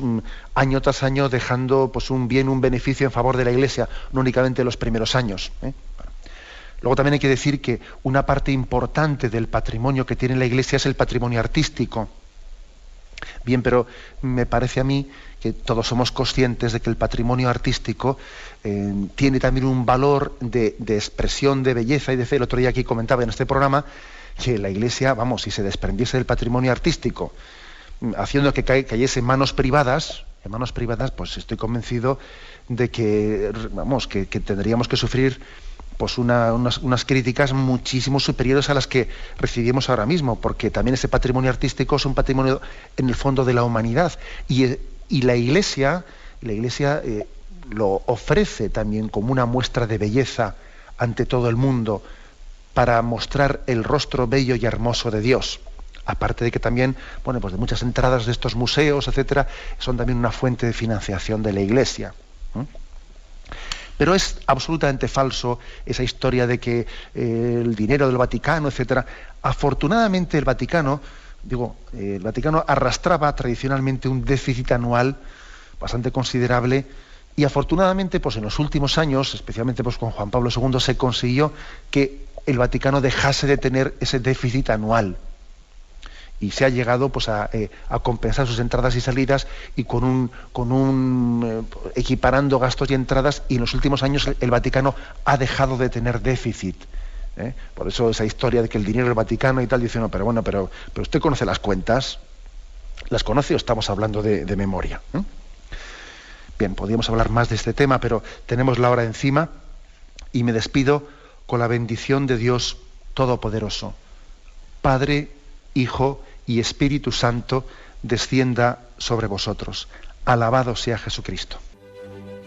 año tras año dejando pues un beneficio en favor de la Iglesia, no únicamente en los primeros años. Luego también hay que decir que una parte importante del patrimonio que tiene la Iglesia es el patrimonio artístico. Bien, pero me parece a mí que todos somos conscientes de que el patrimonio artístico tiene también un valor de expresión, de belleza y de fe. El otro día aquí comentaba en este programa que la Iglesia, vamos, si se desprendiese del patrimonio artístico, haciendo que cayese en manos privadas, pues estoy convencido de que, vamos, que tendríamos que sufrir pues unas críticas muchísimo superiores a las que recibimos ahora mismo, porque también ese patrimonio artístico es un patrimonio en el fondo de la humanidad, y la Iglesia lo ofrece también como una muestra de belleza ante todo el mundo, para mostrar el rostro bello y hermoso de Dios. Aparte de que también, bueno, pues de muchas entradas de estos museos, etcétera, son también una fuente de financiación de la Iglesia. Pero es absolutamente falso esa historia de que el dinero del Vaticano, etcétera. Afortunadamente el Vaticano arrastraba tradicionalmente un déficit anual bastante considerable, y afortunadamente, pues en los últimos años, especialmente pues con Juan Pablo II, se consiguió que el Vaticano dejase de tener ese déficit anual. Y se ha llegado pues a compensar sus entradas y salidas, y equiparando gastos y entradas, y en los últimos años el Vaticano ha dejado de tener déficit. Por eso esa historia de que el dinero del Vaticano y tal, dice, no, pero usted conoce las cuentas, ¿las conoce o estamos hablando de memoria? Bien, podríamos hablar más de este tema, pero tenemos la hora encima, y me despido con la bendición de Dios Todopoderoso. Padre, Hijo y Espíritu Santo, descienda sobre vosotros. Alabado sea Jesucristo.